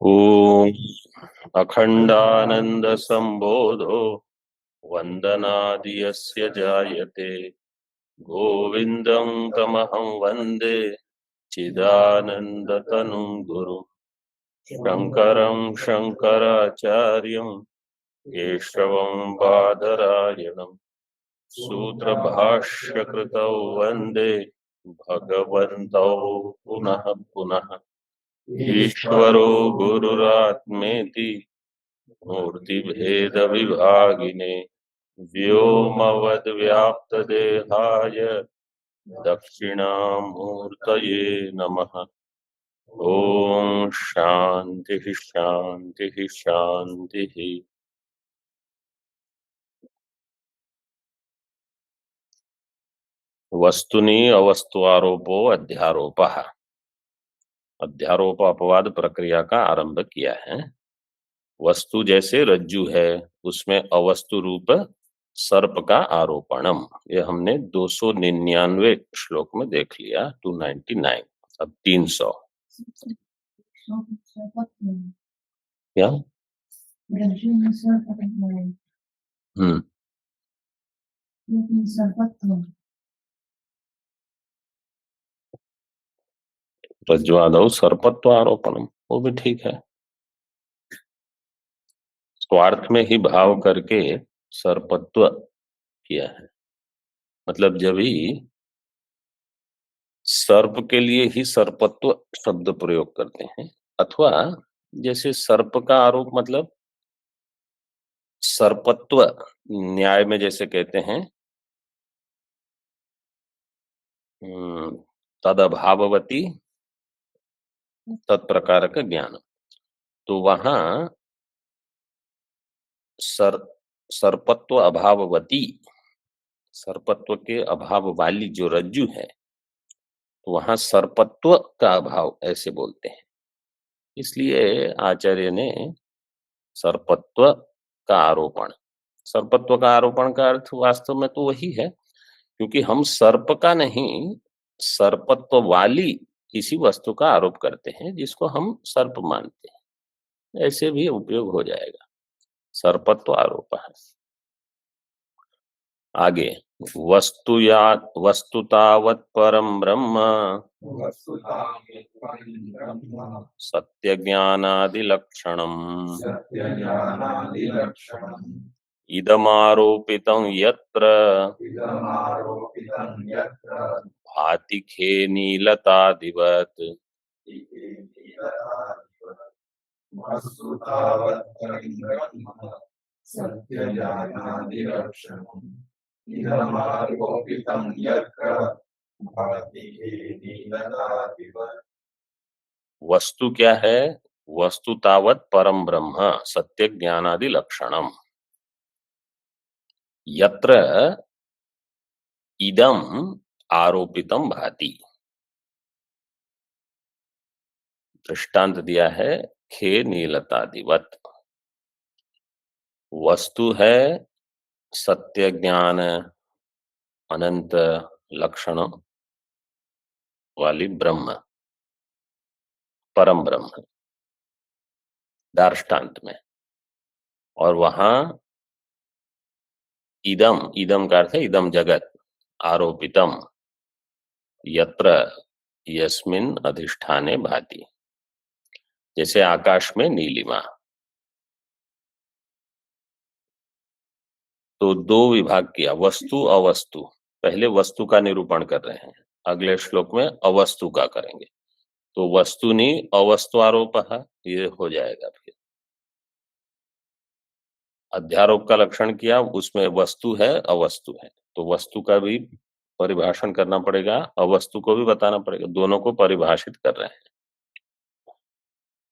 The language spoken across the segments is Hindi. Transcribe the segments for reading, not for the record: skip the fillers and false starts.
ॐ अखण्डानन्दसम्बोधो वन्दनादि यस्य जायते गोविन्दं तमहं वन्दे चिदानन्दतनुं गुरुं शङ्करं शङ्कराचार्यं केशवं बादरायणं सूत्रभाष्यकृतौ वन्दे भगवन्तौ पुनः पुनः। ईश्वरो गुरुरात्मेति मूर्तिभेदविभागिने व्योमवद्व्याप्तदेहाय दक्षिणामूर्तये नमः। ओम शांति शांति शांति। वस्तुनि अवस्तुआरोपो अध्यारोपः। अध्यारोप अपवाद प्रक्रिया का आरंभ किया है। वस्तु जैसे रज्जु है, उसमें अवस्तु रूप सर्प का आरोपणम, ये हमने 299 श्लोक में देख लिया। 299। अब 300 क्या? रज्ज्वादौ सर्पत्व आरोपणम, वो भी ठीक है। स्वार्थ में ही भाव करके सर्पत्व किया है, मतलब जब ही सर्प के लिए ही सर्पत्व शब्द प्रयोग करते हैं, अथवा जैसे सर्प का आरोप मतलब सर्पत्व न्याय में जैसे कहते हैं तदभाववती तत्प्रकार का ज्ञान, तो वहां सर्पत्व अभाववती, सर्पत्व के अभाव वाली जो रज्जु है, तो वहां सर्पत्व का अभाव ऐसे बोलते हैं। इसलिए आचार्य ने सर्पत्व का आरोपण, सर्पत्व का आरोपण का अर्थ वास्तव में तो वही है, क्योंकि हम सर्प का नहीं, सर्पत्व वाली किसी वस्तु का आरोप करते हैं जिसको हम सर्प मानते हैं, ऐसे भी उपयोग हो जाएगा। सर्पत्व आरोप है। आगे वस्तुतावत् परम ब्रह्म सत्य ज्ञानादि लक्षणम इदमारोपितं यत्र भाति खे नीलतादिवत्। वस्तु क्या है? वस्तु तावत् परम ब्रह्म सत्य ज्ञानादि लक्षणम यत्र इदम आरोपितम भाति। दृष्टांत दिया है खे नीलतादिवत। वस्तु है सत्य ज्ञान अनंत लक्षण वाली ब्रह्म, परम ब्रह्म दार्ष्टान्त में, और वहां इदम, इदम का अर्थ है इदम जगत, आरोपितम यत्र यस्मिन अधिष्ठाने भाति, जैसे आकाश में नीलिमा। तो दो विभाग किया, वस्तु अवस्तु। पहले वस्तु का निरूपण कर रहे हैं, अगले श्लोक में अवस्तु का करेंगे। तो वस्तुनि अवस्तु आरोप ये हो जाएगा। फिर अध्यारोप का लक्षण किया, उसमें वस्तु है अवस्तु है, तो वस्तु का भी परिभाषण करना पड़ेगा, अवस्तु को भी बताना पड़ेगा, दोनों को परिभाषित कर रहे हैं।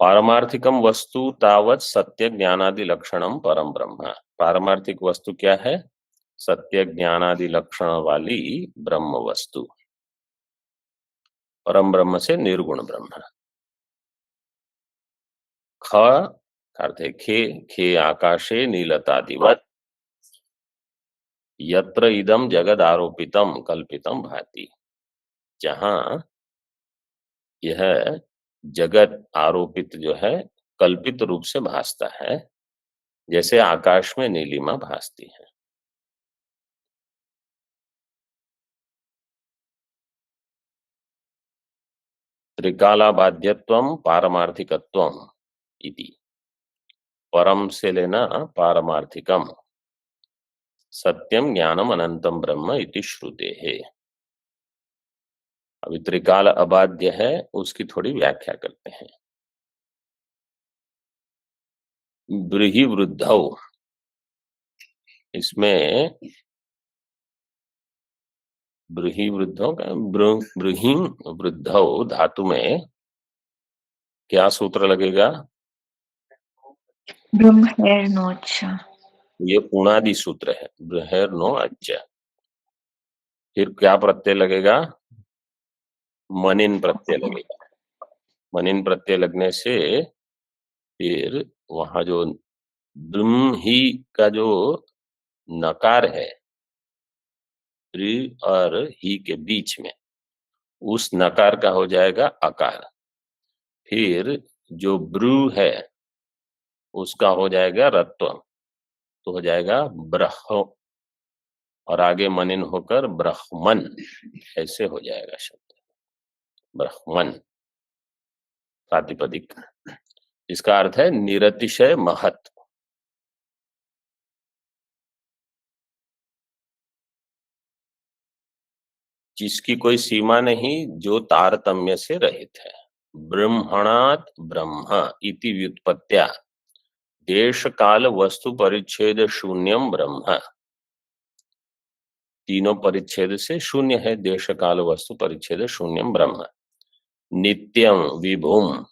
पारमार्थिकम वस्तु तावत् सत्य ज्ञानादि लक्षणम परम ब्रह्म। पारमार्थिक वस्तु क्या है? सत्य ज्ञानादि लक्षण वाली ब्रह्म वस्तु। परम ब्रह्म से निर्गुण ब्रह्म। ख अर्थ है खे, खे आकाशे नीलतादिवत यत्र इदम जगद आरोपितम कल्पितम भाति। जहां यह जगत आरोपित जो है कल्पित रूप से भासता है, जैसे आकाश में नीलिमा भासती है। त्रिकालाबाध्यत्वम पारमार्थिकत्वम इति। परम से लेना पारमार्थिकम, सत्यम ज्ञानम अनंतम ब्रह्म इति श्रुते है। अभी त्रिकाल अबाध्य है, उसकी थोड़ी व्याख्या करते हैं। ब्रीहि वृद्धौ, इसमें ब्रीहि वृद्धौ का ब्रीहि वृद्धौ धातु में क्या सूत्र लगेगा? ब्रह्मैर्नोच्च। ये उणादि सूत्र है, ब्रह्मैर्नो अच्छ। फिर क्या प्रत्यय लगेगा? मनिन प्रत्यय लगेगा। मनिन प्रत्यय लगने से फिर वहां जो ब्रह्म ही का जो नकार है ब्री और ही के बीच में, उस नकार का हो जाएगा अकार। फिर जो ब्रू है उसका हो जाएगा रत्व, तो हो जाएगा ब्रह्म, और आगे मनिन होकर ब्रह्मन, ऐसे हो जाएगा शब्द ब्रह्मन प्रातिपदिक। इसका अर्थ है निरतिशय महत। जिसकी कोई सीमा नहीं, जो तारतम्य से रहित है। ब्रह्मणात् ब्रह्म इति व्युत्पत्त्या देश काल वस्तु परिच्छेद शून्यम ब्रह्म। तीनों परिच्छेद से शून्य है, देश काल वस्तु परिच्छेद शून्यम ब्रह्म। नित्यम विभुम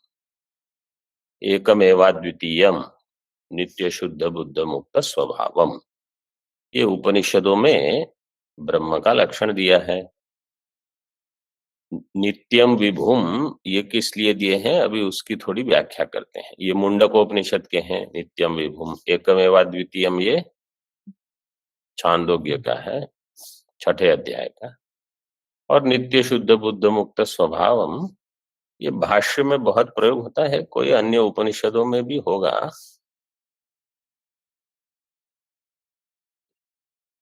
एकमेवाद्वितीयम नित्य शुद्ध बुद्ध मुक्त स्वभावम। ये उपनिषदों में ब्रह्म का लक्षण दिया है। नित्यम विभुम ये किस लिए दिए हैं, अभी उसकी थोड़ी व्याख्या करते हैं। ये मुंडकोपनिषद के हैं। नित्यम विभुम एकमेवाद्वितीयम ये छांदोग्य का है, 6ठे अध्याय का। और नित्य शुद्ध बुद्ध मुक्त स्वभावम ये भाष्य में बहुत प्रयोग होता है, कोई अन्य उपनिषदों में भी होगा।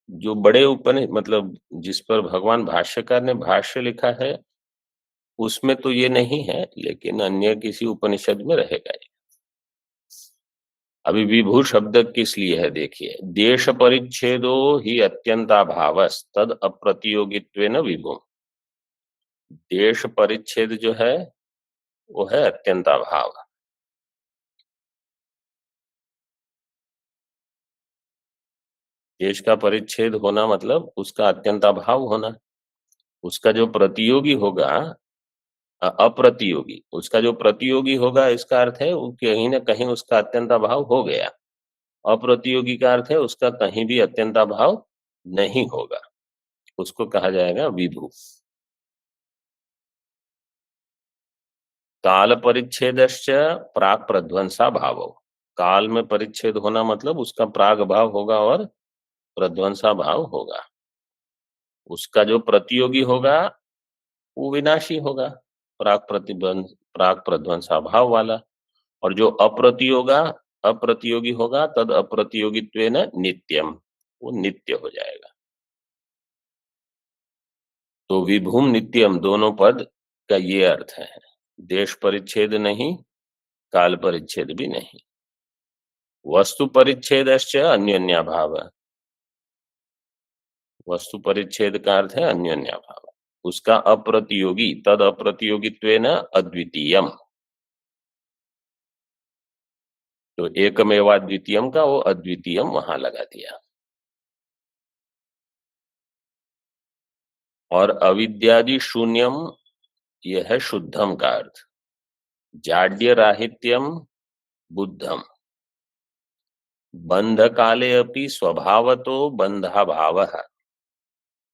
जो बड़े उपनिषद मतलब जिस पर भगवान भाष्यकार ने भाष्य लिखा है उसमें तो ये नहीं है, लेकिन अन्य किसी उपनिषद में रहेगा ये। अभी विभू शब्द किस लिए है देखिए, देश परिच्छेदो ही अत्यंताभावस तद अप्रतियोगित्वेन विभु। देश परिच्छेद जो है वो है अत्यंताभाव। देश का परिच्छेद होना मतलब उसका अत्यंताभाव होना। उसका जो प्रतियोगी होगा अप्रतियोगी, उसका जो प्रतियोगी होगा इसका अर्थ है वो कहीं ना कहीं उसका अत्यंताभाव हो गया। अप्रतियोगी का अर्थ है उसका कहीं भी अत्यंताभाव नहीं होगा, उसको कहा जाएगा विभू। काल परिच्छेदश्च प्राक प्रध्वंसा भाव। काल में परिच्छेद होना मतलब उसका प्राग भाव होगा और प्रध्वंसा भाव होगा। उसका जो प्रतियोगी होगा वो विनाशी होगा, प्राक प्रध्वंसा भाव वाला। और जो अप्रतियोगी होगा तद अप्रतियोगित्वेन नित्यम, वो नित्य हो जाएगा। तो विभुम नित्यम दोनों पद का ये अर्थ है। देश परिच्छेद नहीं, काल परिच्छेद भी नहीं। वस्तु परिच्छेदश्च अन्योन्याभाव। वस्तु परिच्छेद का अर्थ है अन्योन्याभाव। उसका अप्रतियोगी तद अप्रतियोगित्वेन अद्वितीयम। तो एकमेवाद्वितीयम का वो अद्वितीयम वहां लगा दिया। और अविद्यादि शून्यम यह है शुद्धम का अर्थ। जाड्य राहित्यम बुद्धम। बंध काले अपि स्वभावतो बंधाभाव,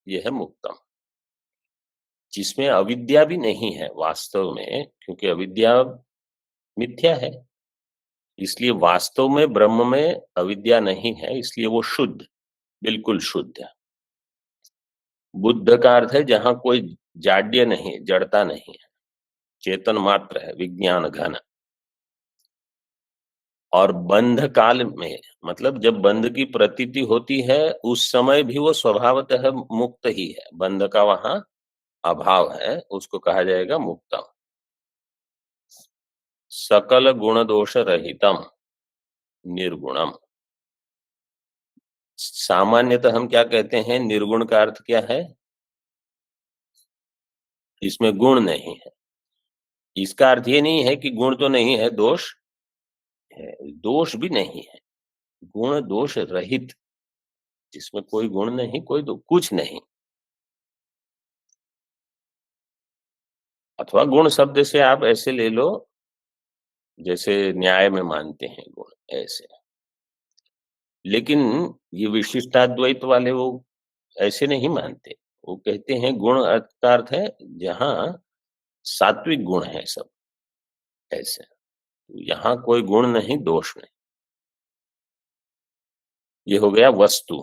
यह है मुक्तम। जिसमें अविद्या भी नहीं है वास्तव में, क्योंकि अविद्या मिथ्या है, इसलिए वास्तव में ब्रह्म में अविद्या नहीं है, इसलिए वो शुद्ध, बिल्कुल शुद्ध है। बुद्ध का अर्थ है जहां कोई जाड्य नहीं, जड़ता नहीं है, चेतन मात्र है, विज्ञान घन। और बंध काल में मतलब जब बंध की प्रतीति होती है उस समय भी वो स्वभावतः मुक्त ही है, बंध का वहां अभाव है, उसको कहा जाएगा मुक्तम। सकल गुण दोष रहितम निर्गुणम। सामान्यतः हम क्या कहते हैं, निर्गुण का अर्थ क्या है, इसमें गुण नहीं है। इसका अर्थ ये नहीं है कि गुण तो नहीं है, दोष है, दोष भी नहीं है, गुण दोष रहित, जिसमें कोई गुण नहीं, कोई कुछ नहीं। अथवा गुण शब्द से आप ऐसे ले लो जैसे न्याय में मानते हैं गुण, ऐसे। लेकिन ये विशिष्टाद्वैत वाले वो ऐसे नहीं मानते। वो कहते हैं गुण का अर्थ है जहां सात्विक गुण है सब, ऐसे। यहाँ कोई गुण नहीं, दोष नहीं। ये हो गया वस्तु।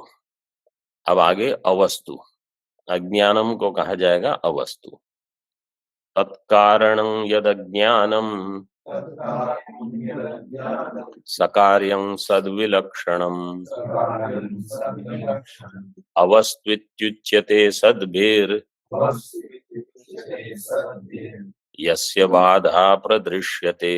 अब आगे अवस्तु। अज्ञानम को कहा जाएगा अवस्तु। तत्कारणं यदज्ञानम् सकार्यं सद्विलक्षणम् अवस्त्वित्युच्यते सद्भिर् यस्य बाधा प्रदृश्यते।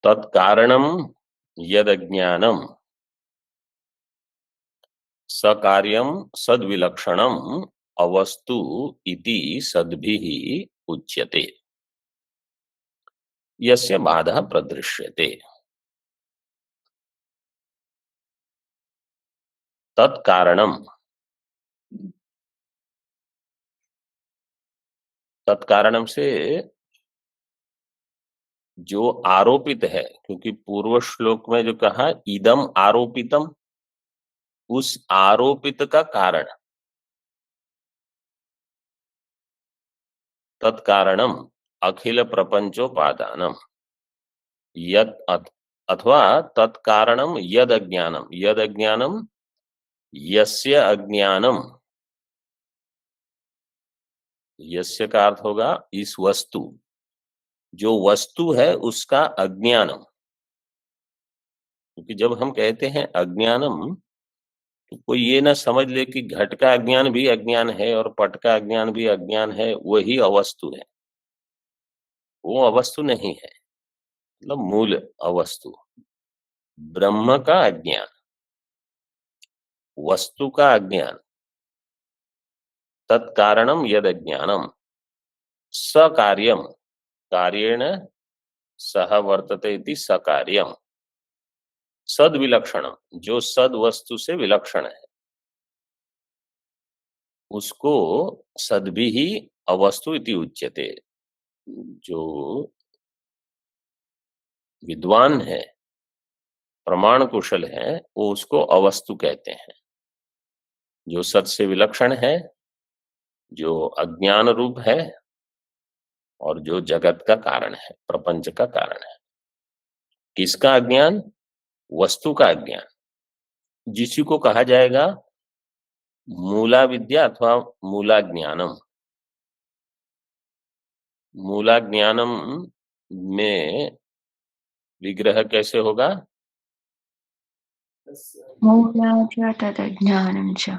तत्कारणम यदज्ञानम सकार्यम सद्विलक्षणम अवस्तु इति सद्भिः उच्यते यस्य बाधा प्रदृश्यते। तत्कारणम, तत्कारणम से जो आरोपित है, क्योंकि पूर्व श्लोक में जो कहा इदम आरोपितम, उस आरोपित का कारण तत्कारणम अखिल प्रपंचोपादानम यद अथवा तत्कारणम यद अज्ञानम, यद अज्ञानम यस्य अज्ञानम, यस्य का अर्थ होगा इस वस्तु, जो वस्तु है उसका अज्ञानम। क्योंकि जब हम कहते हैं अज्ञानम तो कोई ये ना समझ ले कि घट का अज्ञान भी अज्ञान है और पट का अज्ञान भी अज्ञान है, वही अवस्तु है। वो अवस्तु नहीं है, मतलब मूल अवस्तु। ब्रह्म का अज्ञान, वस्तु का अज्ञान। तत्कारणम यद अज्ञानम सकार्यम कार्येण सह वर्तते इति सकार्यम सद विलक्षणम, जो सद वस्तु से विलक्षण है उसको सद्भि ही अवस्तु इति उच्यते। जो विद्वान है, प्रमाण कुशल है, वो उसको अवस्तु कहते हैं। जो सत से विलक्षण है, जो अज्ञान रूप है और जो जगत का कारण है, प्रपंच का कारण है। किसका अज्ञान? वस्तु का अज्ञान, जिसी को कहा जाएगा मूला विद्या अथवा मूला ज्ञानम। मूला ज्ञानम में विग्रह कैसे होगा? मूला च तदज्ञानं च।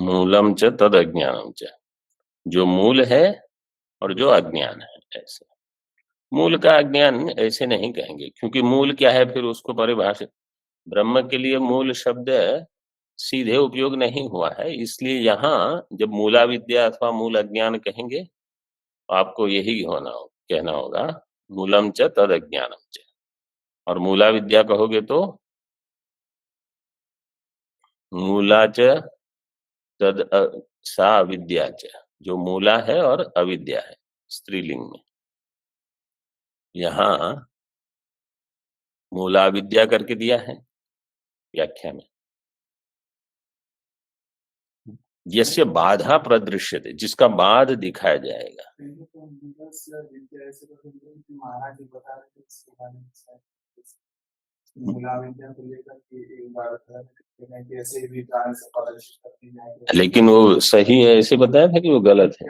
मूलम च तद अज्ञानम च, जो मूल है और जो अज्ञान है, ऐसे। मूल का अज्ञान ऐसे नहीं कहेंगे, क्योंकि मूल क्या है फिर उसको परिभाषित, ब्रह्म के लिए मूल शब्द सीधे उपयोग नहीं हुआ है, इसलिए यहाँ जब मूला विद्या अथवा मूल अज्ञान कहेंगे तो आपको यही कहना होगा मूलम च तद अज्ञानम च। और मूला विद्या कहोगे तो मूला च तद सा अविद्या च, जो मूला है और अविद्या है स्त्रीलिंग में। यहाँ मूला विद्या करके दिया है व्याख्या में। यस्य बाधा प्रदृश्यते, जिसका बाद दिखाया जाएगा। लेकिन वो सही है ऐसे बताया था कि वो गलत है?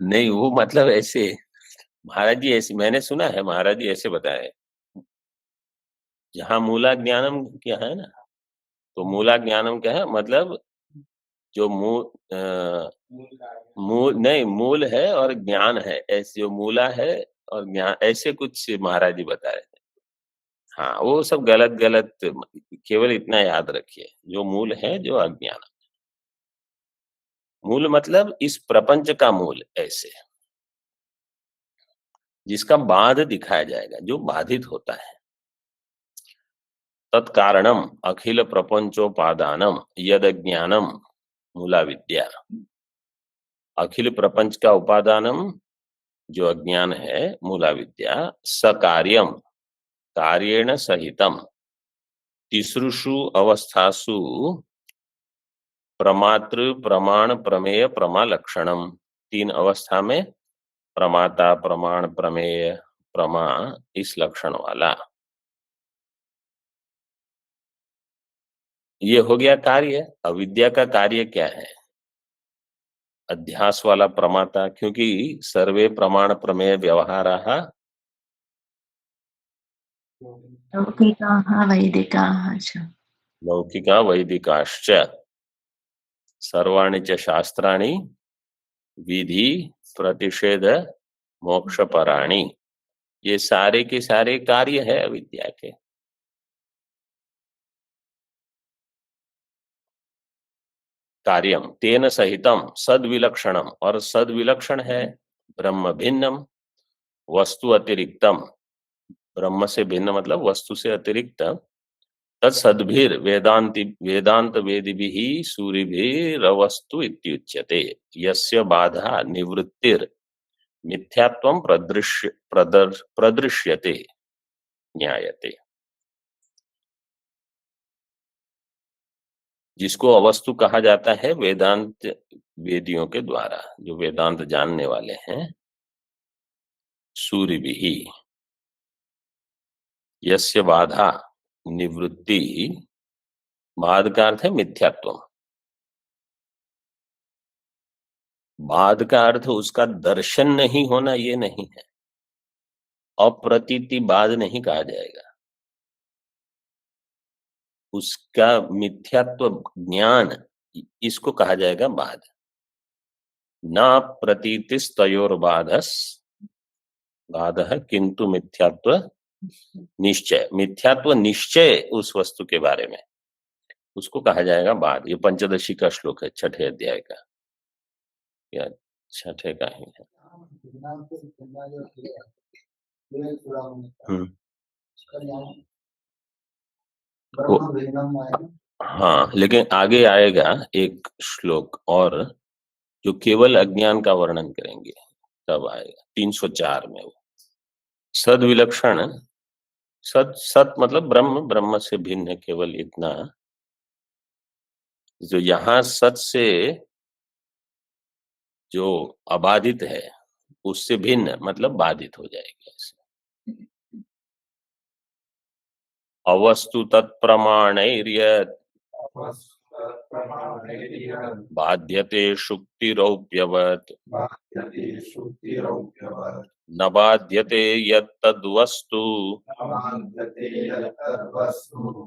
नहीं, वो मतलब ऐसे महाराज जी ऐसे मैंने सुना है, महाराज जी ऐसे बताए, जहाँ मूला ज्ञानम क्या है ना, तो मूला ज्ञानम क्या है मतलब जो मूल नहीं, मूल है और ज्ञान है, ऐसे जो मूला है और ज्ञान, ऐसे कुछ महाराज जी बता रहे थे। हाँ, वो सब गलत गलत, केवल इतना याद रखिए, जो मूल है जो अज्ञान, मूल मतलब इस प्रपंच का मूल, ऐसे जिसका बाद दिखाया जाएगा, जो बाधित होता है। तत्कारणम अखिल प्रपंचोपादानम यद ज्ञानम मूला विद्या, अखिल प्रपंच का उपादानम जो अज्ञान है, मूला विद्या, सकार्यम कार्येण सहितम तिसृषु अवस्थासु प्रमातृ प्रमाण प्रमेय प्रमा लक्षणम, 3 अवस्था में प्रमाता प्रमाण प्रमेय प्रमा इस लक्षण वाला, ये हो गया कार्य। अविद्या का कार्य क्या है? अध्यास वाला प्रमाता, क्योंकि सर्वे प्रमाण प्रमेय व्यवहाराः लौकिकाः वैदिकाः च। लौकिका वैदिकाश्च सर्वाणि च शास्त्राणि विधि प्रतिषेध मोक्षपराणि, ये सारे के सारे कार्य है अविद्या के। कार्यम तेन सहितम सद्विलक्षणम, और सद्विलक्षण है ब्रह्म भिन्नम वस्तु अतिरिक्तम, ब्रह्म से भिन्न मतलब वस्तु से अतिरिक्त, तत्सद्भिर वेदांति वेदांत वेदिभिः सूरिभिरवस्तु इत्युच्यते, यस्य बाधा निवृत्तिर मिथ्यात्वं प्रदृश्यते ज्ञायते। जिसको अवस्तु कहा जाता है वेदांत वेदियों के द्वारा, जो वेदांत जानने वाले हैं, सूरिभिः, यस्य बाधा निवृत्ति, बाद का अर्थ है मिथ्यात्व, बाद का अर्थ उसका दर्शन नहीं होना ये नहीं है, अप्रतीति बाद नहीं कहा जाएगा, उसका मिथ्यात्व ज्ञान इसको कहा जाएगा बाद। न प्रतीतिस्तयोर्बाधस बाधः किंतु मिथ्यात्व निश्चय, मिथ्यात्व निश्चय उस वस्तु के बारे में, उसको कहा जाएगा बाद। ये पंचदशी का श्लोक है, 6ठे अध्याय का या 6ठे का ही है। हाँ, लेकिन आगे आएगा एक श्लोक और जो केवल अज्ञान का वर्णन करेंगे, तब आएगा 304 में वो सद्विलक्षण। सत सत मतलब ब्रह्म, ब्रह्म से भिन्न है केवल इतना, जो यहाँ सत से जो अबाधित है उससे भिन्न मतलब बाधित हो जाएगी ऐसे। अवस्तु तत्प्रमाणैर्यत् बाध्यते शुक्तिरौप्यवत् न बाध्यते यत्तद्वस्तु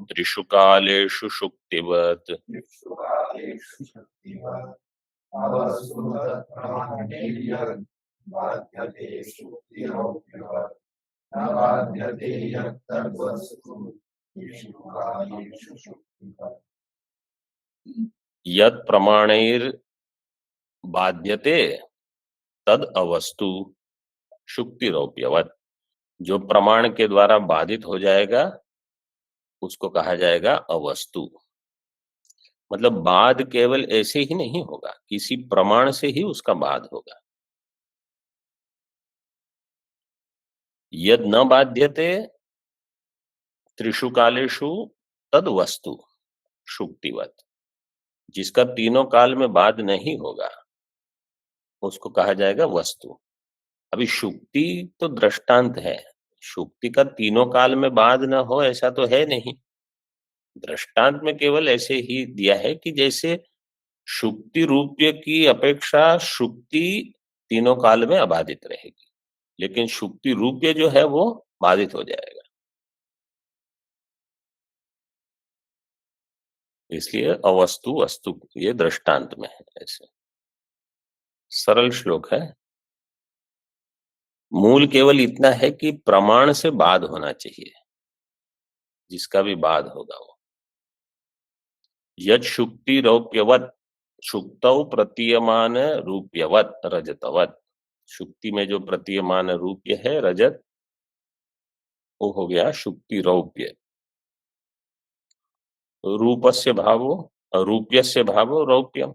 त्रिषु कालेषु शुक्तिवत्। यत् प्रमाणैर बाध्यते तद अवस्तु शुक्तिरौप्यवत्, जो प्रमाण के द्वारा बाधित हो जाएगा उसको कहा जाएगा अवस्तु। मतलब बाद केवल ऐसे ही नहीं होगा, किसी प्रमाण से ही उसका बाद होगा। यद न बाध्यते त्रिषु कालेषु तद वस्तु शुक्तिवत, जिसका तीनों काल में बाध नहीं होगा उसको कहा जाएगा वस्तु। अभी शुक्ति तो दृष्टांत है, शुक्ति का तीनों काल में बाध न हो ऐसा तो है नहीं। दृष्टांत में केवल ऐसे ही दिया है कि जैसे शुक्ति रूप्य की अपेक्षा शुक्ति तीनों काल में अबाधित रहेगी, लेकिन शुक्ति रूप्य जो है वो बाधित हो जाएगा। इसलिए अवस्तु वस्तु ये दृष्टांत में है। ऐसे सरल श्लोक है। मूल केवल इतना है कि प्रमाण से बाध होना चाहिए, जिसका भी बाध होगा वो। यद शुक्ति रौप्यवत शुक्तौ प्रतीयमान रूप्यवत रजतवत, शुक्ति में जो प्रतीयमान रूप्य है रजत, वो हो गया शुक्ति रौप्य। रूपस्य भावो रूप्यस्य भावो रौप्यम,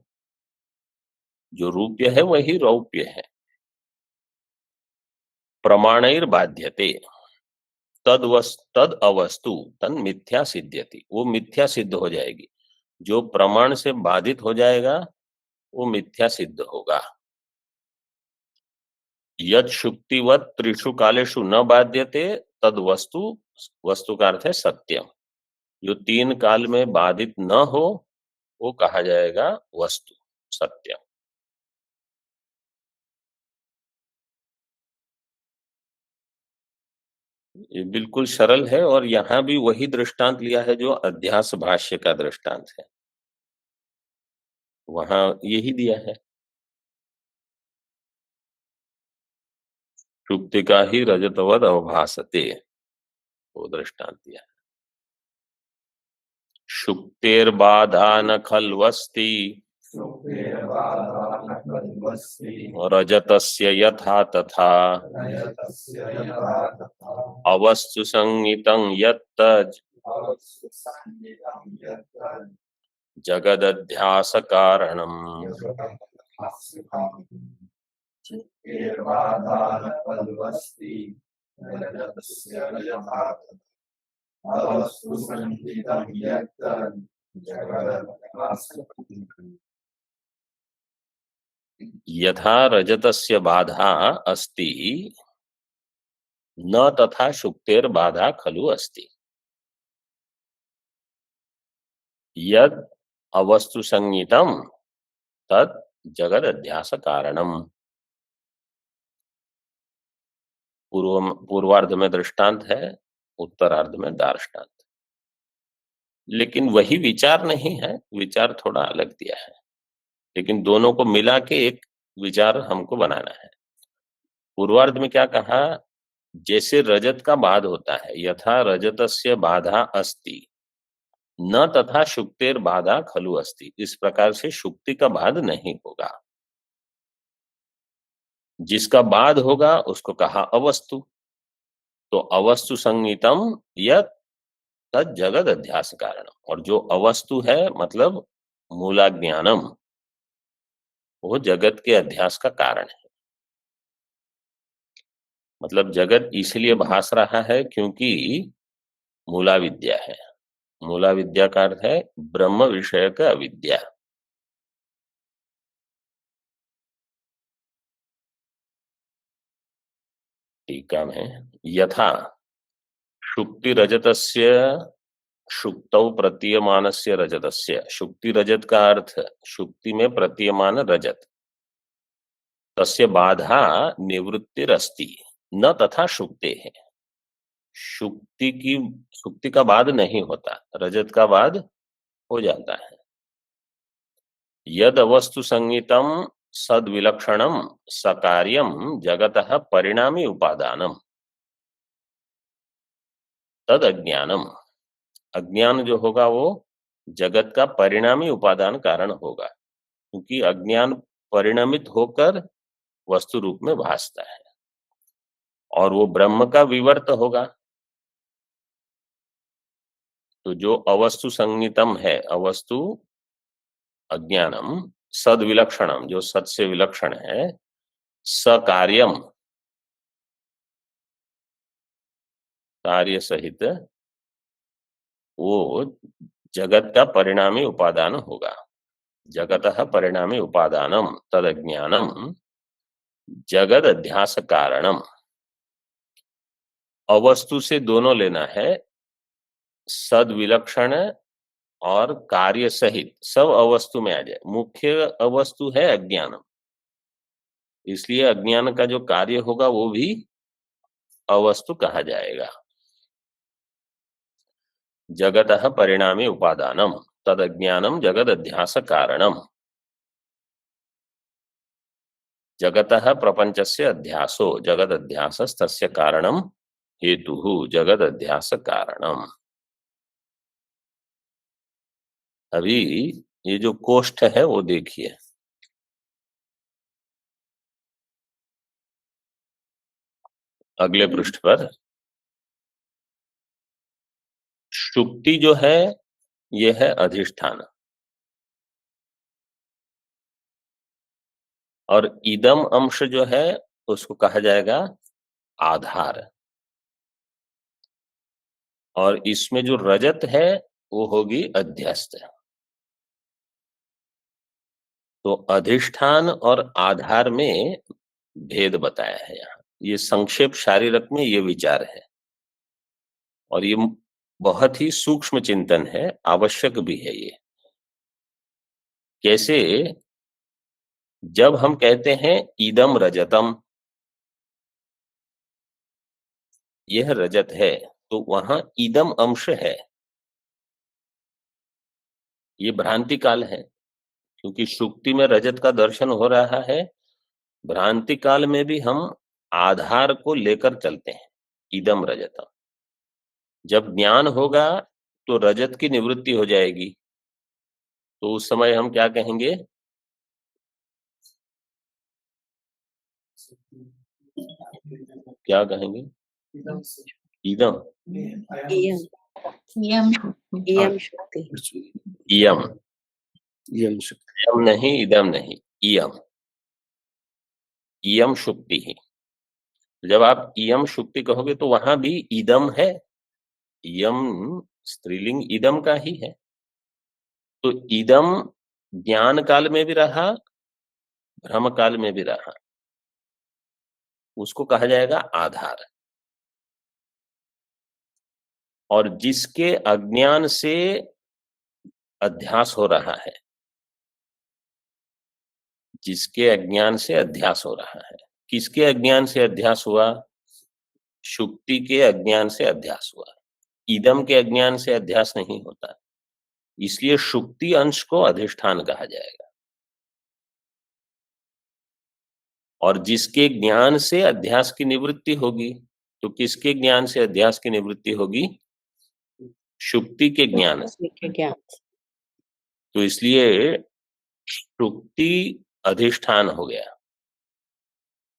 जो रूप्य है वही रौप्य है। प्रमाणैर बाध्यते तद अवस्तु तन मिथ्या सिद्ध्यति, वो मिथ्या सिद्ध हो जाएगी। जो प्रमाण से बाधित हो जाएगा वो मिथ्या सिद्ध होगा। यद शुक्तिवत त्रिषु कालेषु न बाध्यते तद वस्तु, वस्तु का अर्थ है सत्यम, जो तीन काल में बाधित न हो वो कहा जाएगा वस्तु सत्यम। ये बिल्कुल सरल है और यहाँ भी वही दृष्टांत लिया है जो अध्यास भाष्य का दृष्टांत है, वहां यही दिया है। शुक्ति का ही रजतवद अवभासते, वो दृष्टांत दिया है। शुक्तेर्बाधा न खल्वस्ति रजतस्य यथा तथा अवस्तु संहितं यत्तज् जगदध्यास कारणम्। यथा रजतस्य बाधा अस्ति न तथा शुक्तेर बाधा खलु अस्ति, यद अवस्तु संहितम तत् जगद अध्यास कारणम। पूर्वार्ध में दृष्टांत है, उत्तरार्ध में दार्ष्टान्त, लेकिन वही विचार नहीं है, विचार थोड़ा अलग दिया है, लेकिन दोनों को मिला के एक विचार हमको बनाना है। पूर्वार्ध में क्या कहा, जैसे रजत का बाध होता है, यथा रजतस्य बाधा अस्ति न तथा शुक्तेर बाधा खलु अस्ति, इस प्रकार से शुक्ति का बाध नहीं होगा। जिसका बाध होगा उसको कहा अवस्तु, तो अवस्तु संहितम यत् तद जगद अध्यास कारण, और जो अवस्तु है मतलब मूला ज्ञानम, वो जगत के अध्यास का कारण है। मतलब जगत इसलिए भास रहा है क्योंकि मूला विद्या है। मूला विद्या का अर्थ है ब्रह्म विषय का अविद्या। टीका में यथा शुक्ति रजतस्य शुक्तौ प्रतीयमानस्य रजतस्य, शुक्ति रजत का अर्थ शुक्ति में प्रतीयमान रजत, तस्य बाधा निवृत्तिरस्ति न तथा शुक्ते है, शुक्ति का बाध नहीं होता, रजत का बाध हो जाता है। यद अवस्तु संहितम सद विलक्षणम सकार्यम जगतः परिणामी उपादानम तद अज्ञानम, अज्ञान जो होगा वो जगत का परिणामी उपादान कारण होगा, क्योंकि अज्ञान परिणमित होकर वस्तु रूप में भासता है, और वो ब्रह्म का विवर्त होगा। तो जो अवस्तु संहितम है, अवस्तु अज्ञानम सद विलक्षणम, जो सत से विलक्षण है, सकार्यम कार्य सहित वो जगत का परिणामी उपादान होगा। जगतः परिणामी उपादानम तदज्ञानम जगद अध्यास कारणम। अवस्तु से दोनों लेना है, सद विलक्षण और कार्य सहित सब अवस्तु में आ जाए। मुख्य अवस्तु है अज्ञानम, इसलिए अज्ञान का जो कार्य होगा वो भी अवस्तु कहा जाएगा। जगतः परिणामी उपादानम तदज्ञानम जगद अध्यास कारणम। जगतः प्रपंचस्य अध्यासो जगद अध्यासस्तस्य कारणम हेतुः जगद अध्यास कारणम। अभी ये जो कोष्ठ है वो देखिए, अगले पृष्ठ पर शुक्ति जो है ये है अधिष्ठान, और इदम अंश जो है उसको कहा जाएगा आधार, और इसमें जो रजत है वो होगी अध्यस्त। तो अधिष्ठान और आधार में भेद बताया है यहाँ। ये संक्षेप शारीरक में ये विचार है, और ये बहुत ही सूक्ष्म चिंतन है, आवश्यक भी है ये। कैसे? जब हम कहते हैं इदम रजतम, यह रजत है, तो वहां इदम अंश है, ये भ्रांति काल है, क्योंकि सुक्ति में रजत का दर्शन हो रहा है। भ्रांति काल में भी हम आधार को लेकर चलते हैं, इदम रजतम। जब ज्ञान होगा तो रजत की निवृत्ति हो जाएगी, तो उस समय हम क्या कहेंगे? क्या कहेंगे? इदम इयम शक्ति। इयम इयम नहीं, इदम नहीं, इयम इयम शुक्ति ही। जब आप इयम शुक्ति कहोगे तो वहां भी इदम है, इयम स्त्रीलिंग इदम का ही है। तो इदम ज्ञान काल में भी रहा, भ्रम काल में भी रहा, उसको कहा जाएगा आधार। और जिसके अज्ञान से अध्यास हो रहा है, जिसके अज्ञान से अध्यास हो रहा है, किसके अज्ञान से अध्यास हुआ? शुक्ति के अज्ञान से अध्यास हुआ, इदम के अज्ञान से अध्यास नहीं होता, इसलिए शुक्ति अंश को अधिष्ठान कहा जाएगा। और जिसके ज्ञान से अध्यास की निवृत्ति होगी, तो किसके ज्ञान से अध्यास की निवृत्ति होगी? शुक्ति के ज्ञान से। तो इसलिए शुक्ति अधिष्ठान हो गया,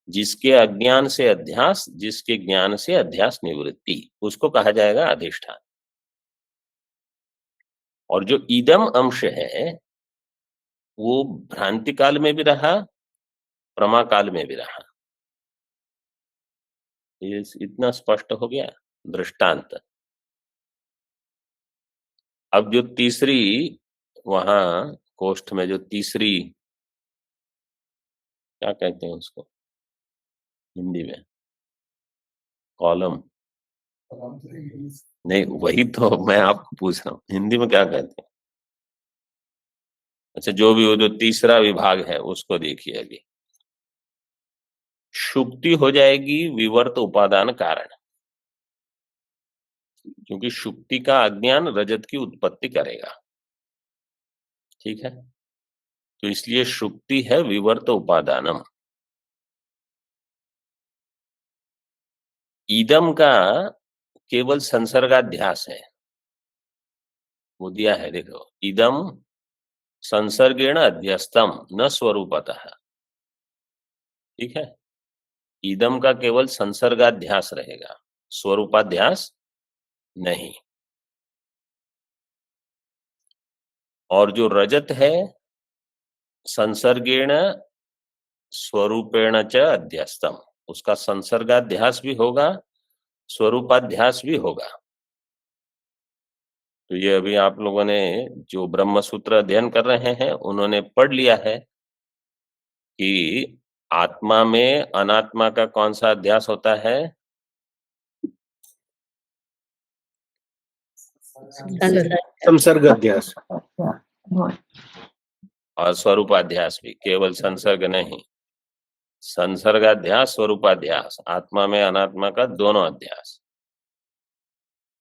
जिसके अज्ञान से अध्यास, जिसके ज्ञान से अध्यास निवृत्ति, उसको कहा जाएगा अधिष्ठान। और जो इदम अंश है वो भ्रांति काल में भी रहा, प्रमा काल में भी रहा। ये इतना स्पष्ट हो गया दृष्टांत। अब जो तीसरी, वहां कोष्ठ में जो तीसरी, क्या कहते हैं उसको हिंदी में? कॉलम नहीं, वही तो मैं आपको पूछ रहा हूँ, हिंदी में क्या कहते हैं? अच्छा, जो भी वो जो तीसरा विभाग है उसको देखिए। अभी शुक्ति हो जाएगी विवर्त उपादान कारण, क्योंकि शुक्ति का अज्ञान रजत की उत्पत्ति करेगा। ठीक है, तो इसलिए शुक्ति है विवर्त उपादानम। ईदम का केवल संसर्गाध्यास है, वो दिया है, देखो, इदम संसर्गेण अध्यस्तम न स्वरूपतः। ठीक है, इदम का केवल संसर्गाध्यास रहेगा, स्वरूपाध्यास नहीं। और जो रजत है संसर्गेण स्वरूपेण च अध्यस्तम, उसका संसर्गाध्यास भी होगा, स्वरूपाध्यास भी होगा। तो ये अभी आप लोगों ने जो ब्रह्म सूत्र अध्ययन कर रहे हैं उन्होंने पढ़ लिया है कि आत्मा में अनात्मा का कौन सा अध्यास होता है? संसर्ग अध्यास। और स्वरूपाध्यास भी, केवल संसर्ग नहीं, संसर्गाध्यास स्वरूपाध्यास, आत्मा में अनात्मा का दोनों अध्यास।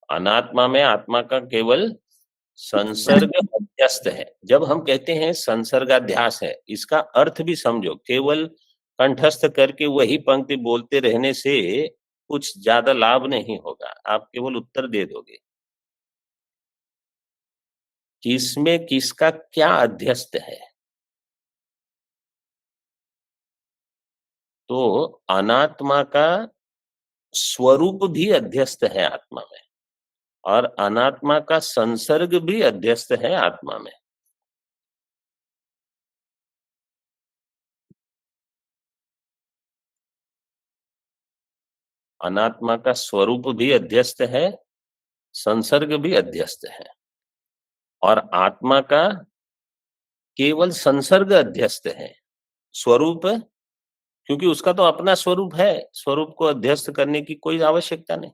अनात्मा में आत्मा का केवल संसर्ग अध्यस्त है। जब हम कहते हैं संसर्गाध्यास है, इसका अर्थ भी समझो, केवल कंठस्थ करके वही पंक्ति बोलते रहने से कुछ ज्यादा लाभ नहीं होगा, आप केवल उत्तर दे दोगे। किसमें किसका क्या अध्यस्त है? तो अनात्मा का स्वरूप भी अध्यस्त है आत्मा में, और अनात्मा का संसर्ग भी अध्यस्त है आत्मा में। अनात्मा का स्वरूप भी अध्यस्त है, संसर्ग भी अध्यस्त है, और आत्मा का केवल संसर्ग अध्यस्त है। स्वरूप, क्योंकि उसका तो अपना स्वरूप है, स्वरूप को अध्यस्त करने की कोई आवश्यकता नहीं।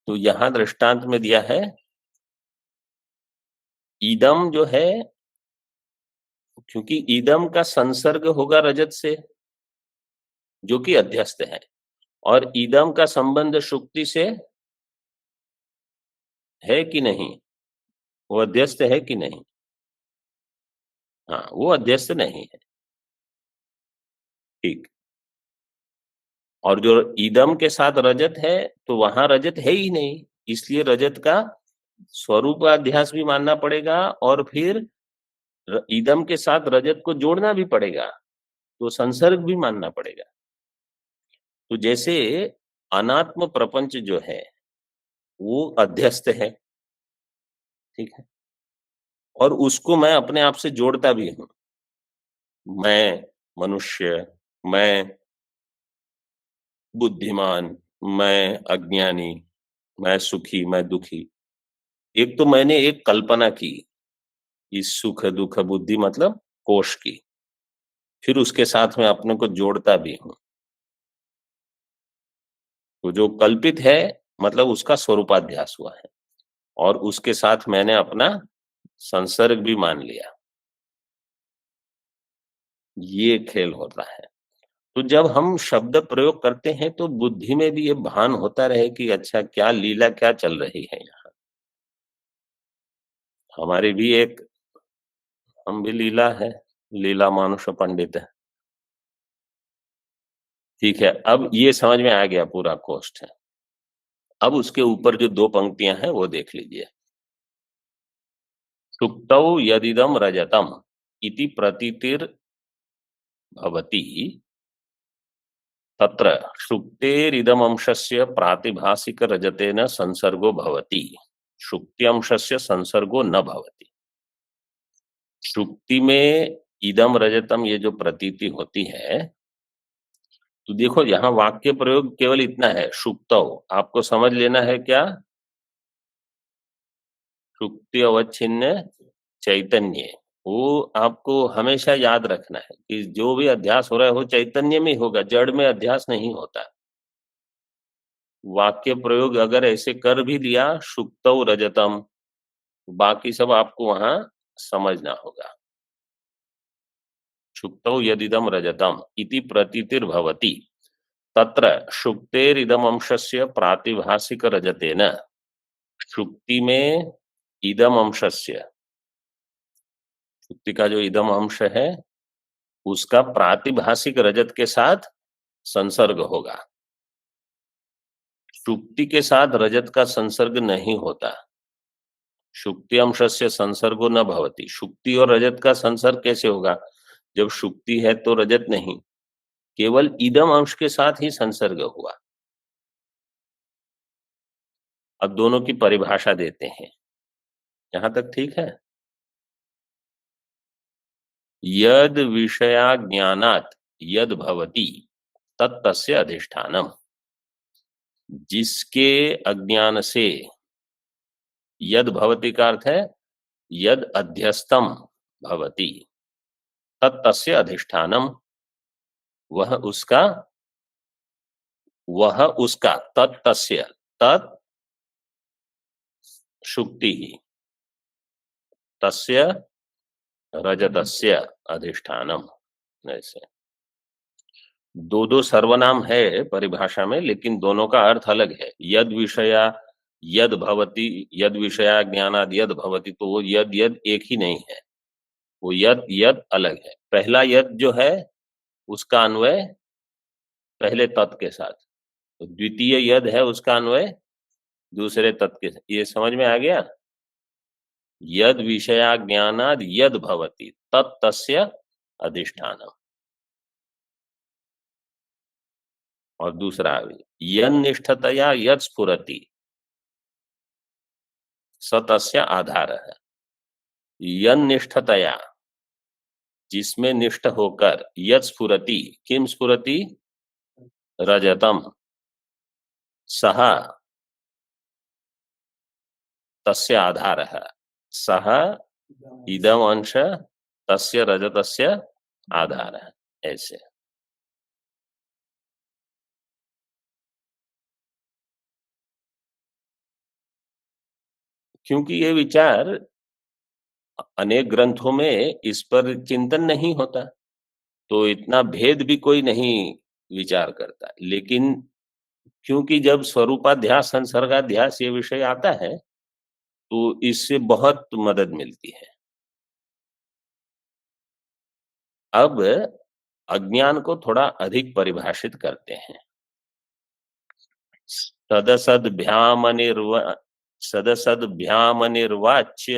तो यहां दृष्टांत में दिया है, ईदम जो है, क्योंकि ईदम का संसर्ग होगा रजत से जो कि अध्यस्त है, और ईदम का संबंध शुक्ति से है कि नहीं? वो अध्यस्त है कि नहीं? हाँ, वो अध्यस्त नहीं है। ठीक। और जो ईदम के साथ रजत है, तो वहां रजत है ही नहीं, इसलिए रजत का स्वरूप अध्यास भी मानना पड़ेगा, और फिर ईदम के साथ रजत को जोड़ना भी पड़ेगा, तो संसर्ग भी मानना पड़ेगा। तो जैसे अनात्म प्रपंच जो है वो अध्यस्त है, ठीक है, और उसको मैं अपने आप से जोड़ता भी हूं। मैं मनुष्य, मैं बुद्धिमान, मैं अज्ञानी, मैं सुखी, मैं दुखी। एक तो मैंने एक कल्पना की, इस सुख दुख बुद्धि मतलब कोश की, फिर उसके साथ में अपने को जोड़ता भी हूं। तो जो कल्पित है मतलब उसका स्वरूपाध्यास हुआ है, और उसके साथ मैंने अपना संसर्ग भी मान लिया। ये खेल होता है। तो जब हम शब्द प्रयोग करते हैं तो बुद्धि में भी ये भान होता रहे कि अच्छा क्या लीला क्या चल रही है यहाँ। हमारी भी एक, हम भी लीला है, लीला मानुष पंडित है। ठीक है, अब ये समझ में आ गया पूरा कोष्ठ है। अब उसके ऊपर जो दो पंक्तियां हैं वो देख लीजिए। सुप्तौ यदिदम रजतम इति प्रतीतिर भवति तत्र सुप्तेरिदमंशस्य प्रातिभासिक रजतेन संसर्गो भवति, सुप्त्यंशस्य संसर्गो न भवति। सुप्ति में इदम रजतम ये जो प्रतीति होती है, तो देखो यहां वाक्य प्रयोग केवल इतना है, सुप्तौ, आपको समझ लेना है क्या? सुप्ति अवच्छिन्न चैतन्य, वो आपको हमेशा याद रखना है कि जो भी अध्यास हो रहा है वो चैतन्य में होगा, जड़ में अध्यास नहीं होता। वाक्य प्रयोग अगर ऐसे कर भी दिया, सुप्तौ रजतम, बाकी सब आपको वहां समझना होगा। सुप्तौ यदिदम रजतम इति प्रतीतिर्भवति तत्र सुप्तेरिदम अंशस्य प्रातिभासिक रजतेन, सुप्ति में इदम अंशस्य, सुप्ति का जो इदम अंश है उसका प्रातिभासिक रजत के साथ संसर्ग होगा। सुप्ति के साथ रजत का संसर्ग नहीं होता। सुप्ति अंशस्य संसर्गो न भवति, सुप्ति और रजत का संसर्ग कैसे होगा? जब सुप्ति है तो रजत नहीं, केवल इदम अंश के साथ ही संसर्ग हुआ। अब दोनों की परिभाषा देते हैं, यहां तक ठीक है? यद विषया ज्ञानात यद भवति तत्तस्य अधिष्ठानम। जिसके अज्ञान से यद भवति का अर्थ है यद अध्यस्तम भवति तत्तस्य अधिष्ठानम, वह उसका तत्तस्य, तत् शुक्ति ही, तस्य रजतस्य अधिष्ठानम। ऐसे दो दो सर्वनाम है परिभाषा में, लेकिन दोनों का अर्थ अलग है। यद विषया यद भवति, यद विषया ज्ञानाद यद भवति, तो वो यद यद एक ही नहीं है, वो यद यद अलग है। पहला यद जो है उसका अन्वय पहले तत् के साथ, तो द्वितीय यद है उसका अन्वय दूसरे तत् के साथ। ये समझ में आ गया? यद विषया ज्ञानाद यद भवति तत्तस्य अधिष्ठानम। और दूसरा यन निष्ठतया यद स्फुरति सतस्य आधार है। यन निष्ठतया, जिसमें निष्ठ होकर, यद स्फुरति, किम स्फुरति, रजतम, सह तस्य आधार है। सह इदम अंश तस्य रजतस्य आधार है। ऐसे क्योंकि ये विचार अनेक ग्रंथों में इस पर चिंतन नहीं होता, तो इतना भेद भी कोई नहीं विचार करता। लेकिन क्योंकि जब स्वरूपाध्यास संसर्गाध्यास ये विषय आता है तो इससे बहुत मदद मिलती है। अब अज्ञान को थोड़ा अधिक परिभाषित करते हैं। सदसद्भ्यामनिर्वाच्य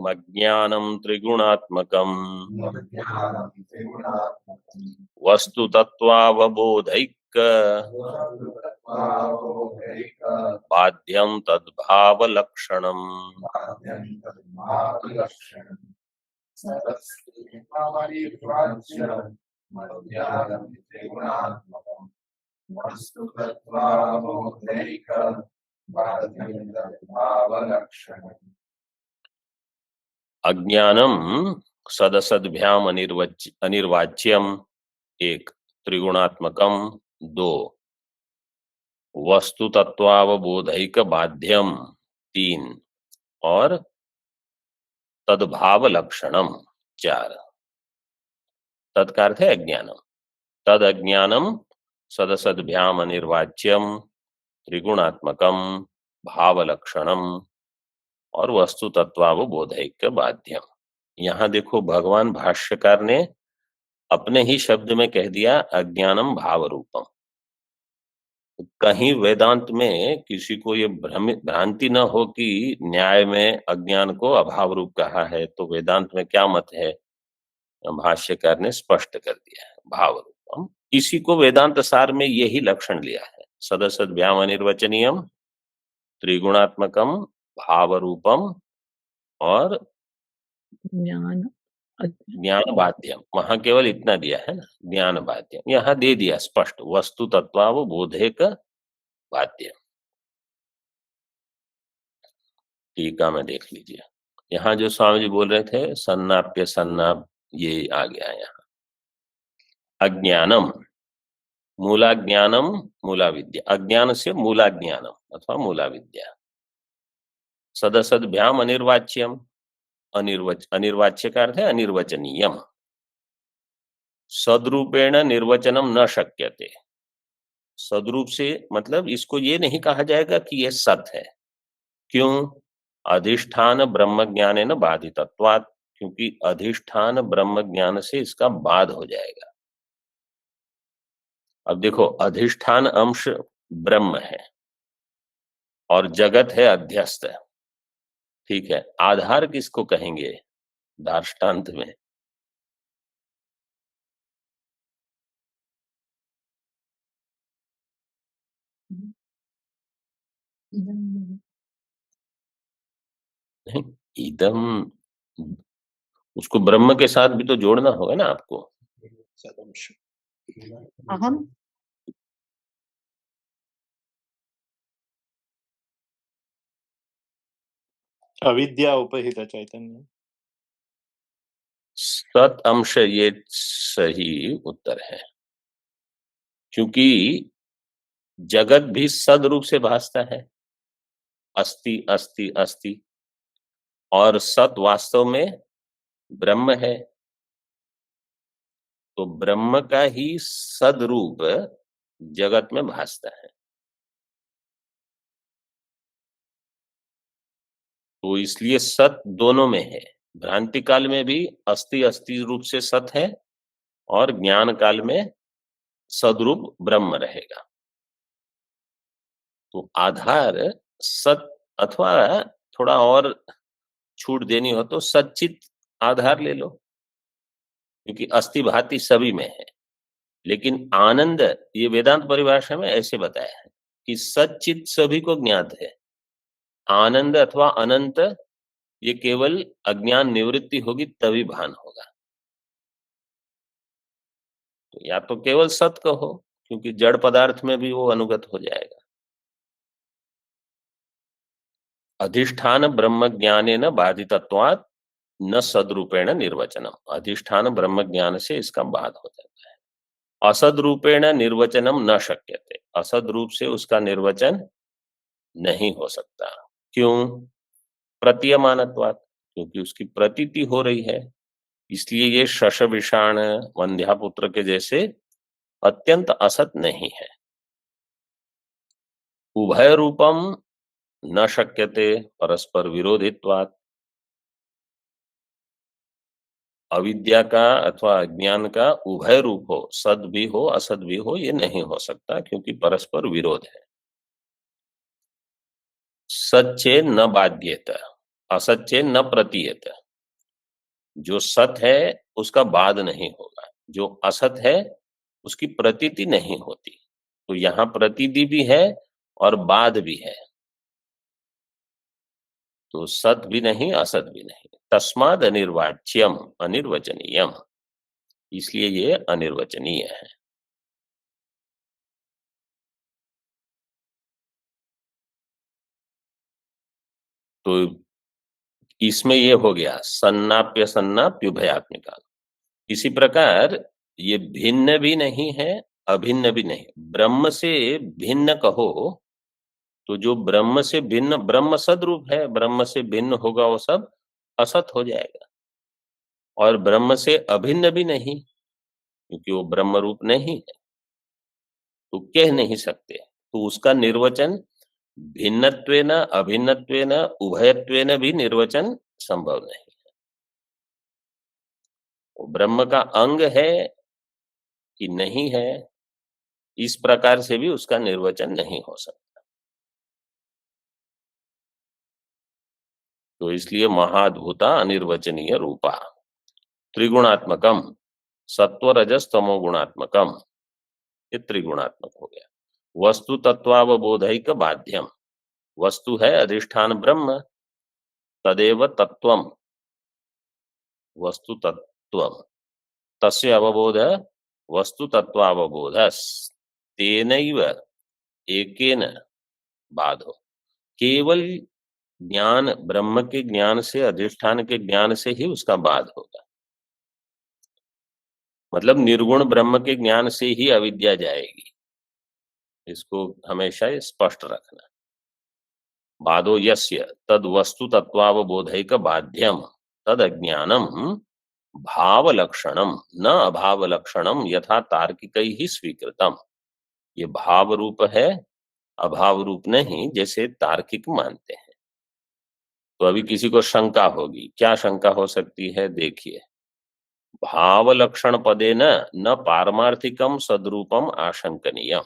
अज्ञानं त्रिगुणात्मकम् वस्तुतत्त्वावबोधैक बाध्यं तद्भावलक्षणम्। अज्ञानम सदसद्भ्याम अनिर्वाच्यम एक, त्रिगुणात्मकम दो, वस्तु तत्वावबोधैक बाध्यम तीन, और तद्भाव लक्षणम चार। तत्का अर्थ है अज्ञानम। तद अज्ञानम सदसद्भ्याम अनिर्वाच्यम त्रिगुणात्मकम भावलक्षणम और वस्तु तत्वावबोधैक बाध्यम। यहां देखो भगवान भाष्यकार ने अपने ही शब्द में कह दिया अज्ञानम भाव रूपम। कहीं वेदांत में किसी को ये भ्रांति न हो कि न्याय में अज्ञान को अभाव रूप कहा है, तो वेदांत में क्या मत है, भाष्यकार ने स्पष्ट कर दिया है भाव रूपम। इसी को वेदांत सार में यही लक्षण लिया है। सदसद्भ्याम अनिर्वचनीयम त्रिगुणात्मकम भाव रूपम और ज्ञान बाध्यम। वहां केवल इतना दिया है ना, ज्ञान बाध्यम। यहाँ दे दिया स्पष्ट वस्तु तत्वावबोधैक बाध्यम। टीका में देख लीजिए, यहाँ जो स्वामी जी बोल रहे थे सन्नाप्य सन्नाप, ये आ गया यहाँ। अज्ञानम मूलाज्ञानम मूला विद्या, अज्ञान से मूलाज्ञानम अथवा मूला विद्या। सदसद्भ्याम अनिर्वाच्यम, अनिर्वाच्य का अर्थ है अनिर्वचनीयम। सदरूपेण निर्वचनम न शक्यते, सदरूप से मतलब इसको ये नहीं कहा जाएगा कि यह सत है। क्यों? अधिष्ठान ब्रह्म ज्ञान न बाधितत्वात्, क्योंकि अधिष्ठान ब्रह्म ज्ञान से इसका बाध हो जाएगा। अब देखो अधिष्ठान अंश ब्रह्म है और जगत है अध्यस्त, ठीक है। आधार किसको कहेंगे दार्ष्टान्त में? नहीं, इदम उसको ब्रह्म के साथ भी तो जोड़ना होगा ना आपको। अहम अविद्या उपहित चैतन्य। सत अंश ये सही उत्तर है, क्योंकि जगत भी सद रूप से भासता है, अस्ति अस्ति अस्ति, और सत वास्तव में ब्रह्म है। तो ब्रह्म का ही सदरूप जगत में भासता है। तो इसलिए सत दोनों में है। भ्रांति काल में भी अस्ति अस्ति रूप से सत है, और ज्ञान काल में सदरूप ब्रह्म रहेगा। तो आधार सत, अथवा थोड़ा और छूट देनी हो तो सच्चित आधार ले लो, क्योंकि अस्ति भांति सभी में है। लेकिन आनंद, ये वेदांत परिभाषा में ऐसे बताया है कि सच्चित सभी को ज्ञात है। आनंद अथवा अनंत ये केवल अज्ञान निवृत्ति होगी तभी भान होगा। तो या तो केवल सत कहो, क्योंकि जड़ पदार्थ में भी वो अनुगत हो जाएगा। अधिष्ठान ब्रह्म ज्ञानेन बाधितत्वात् न सदरूपेण निर्वचनम। अधिष्ठान ब्रह्म ज्ञान से इसका बाध हो जाता है। असद रूपेण निर्वचनम न शक्यते। असद रूप से उसका निर्वचन नहीं हो सकता। क्यों? प्रतीयमानत्वात्, क्योंकि उसकी प्रतीति हो रही है। इसलिए ये शश विषाण वंध्यापुत्र के जैसे अत्यंत असत नहीं है। उभय रूपम न शक्यते परस्पर विरोधित्वात्। अविद्या का अथवा अज्ञान का उभय रूप हो, सद भी हो असद भी हो, ये नहीं हो सकता, क्योंकि परस्पर विरोध है। सच्चे न बाध्येत, असच्चे न प्रतीयत। जो सत है उसका बाद नहीं होगा, जो असत है उसकी प्रतीति नहीं होती। तो यहां प्रतीति भी है और बाद भी है। तो सत भी नहीं असत भी नहीं। तस्माद अनिर्वाच्यम अनिर्वचनीयम, इसलिए ये अनिर्वचनीय है। तो इसमें ये हो गया सन्नाप्य सन्नाप्य उभयात्मिका। इसी प्रकार ये भिन्न भी नहीं है, अभिन्न भी नहीं। ब्रह्म से भिन्न कहो तो जो ब्रह्म से भिन्न, ब्रह्म सदरूप है, ब्रह्म से भिन्न होगा वो सब असत हो जाएगा। और ब्रह्म से अभिन्न भी नहीं, क्योंकि वो ब्रह्म रूप नहीं है, तो कह नहीं सकते। तो उसका निर्वचन भिन्नत्वेन अभिन्नत्वेन उभयत्वेन भी निर्वचन संभव नहीं है। वो ब्रह्म का अंग है कि नहीं है, इस प्रकार से भी उसका निर्वचन नहीं हो सकता। तो इसलिए महाद्भुता अनिर्वचनीय रूपा त्रिगुणात्मकम सत्व रजस तमो गुणात्मकम, ये त्रिगुणात्मक हो गया। वस्तु तत्वावबोधैक बाध्यम, वस्तु है अधिष्ठान ब्रह्म, तदेव तत्वम, वस्तु तत्वम, तस्य अवबोध वस्तु तत्वावबोधस, तेनैव एकेन बाधो। केवल ज्ञान, ब्रह्म के ज्ञान से, अधिष्ठान के ज्ञान से ही उसका बाध होगा। मतलब निर्गुण ब्रह्म के ज्ञान से ही अविद्या जाएगी, इसको हमेशा स्पष्ट रखना। बाधो यस्य तद वस्तु तत्वावबोधैक बाध्यम तद अज्ञानम भाव लक्षणम न अभाव लक्षणम यथा तार्किकैः ही स्वीकृतम। ये भाव रूप है, अभाव रूप नहीं, जैसे तार्किक मानते हैं। तो अभी किसी को शंका होगी, क्या शंका हो सकती है? देखिए, भाव लक्षण पदे न पारमार्थिकम सदरूपम आशंकनीयम।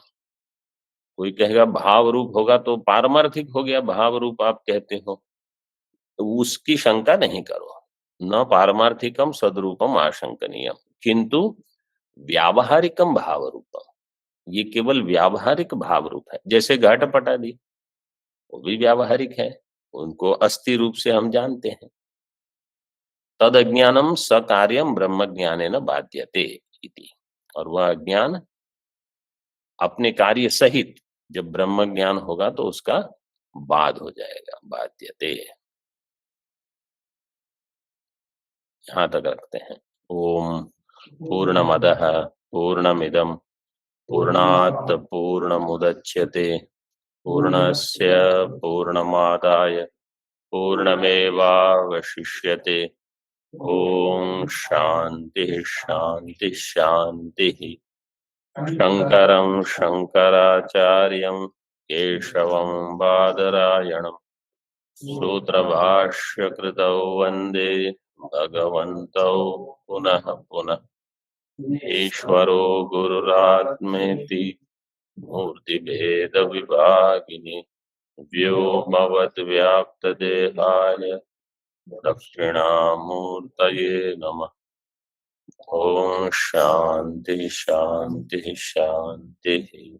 कोई कहेगा भाव रूप होगा तो पारमार्थिक हो गया, भाव रूप आप कहते हो, तो उसकी शंका नहीं करो। न पारमार्थिकम सदरूपम आशंकनीयम किंतु व्यावहारिकम भाव रूपम, ये केवल व्यावहारिक भाव रूप है। जैसे घटपट आदि, वो भी व्यावहारिक है, उनको अस्थि रूप से हम जानते हैं। तद अज्ञानम सकार्यम ब्रह्म ज्ञानेन बाध्यते इति, और वह अज्ञान अपने कार्य सहित जब ब्रह्म ज्ञान होगा तो उसका बाध हो जाएगा, बाध्यते। यहाँ तक रखते हैं। ओम पूर्णमदः पूर्णमिदं पूर्णात् पूर्णमुदच्यते पूर्णस्य पूर्णमादाय पूर्णमेवावशिष्यते। ओम शांति शांति शांति। शंकरं शंकराचार्यं केशवं बादरायणं सूत्रभाष्यकृतौ वन्दे भगवन्तौ पुनः पुनः। ईश्वरो गुरुरात्मेति मूर्तिभेदविभागिने व्योमवद्व्याप्तदेहाय दक्षिणामूर्तये नमः। ओम शांति शांति शांति।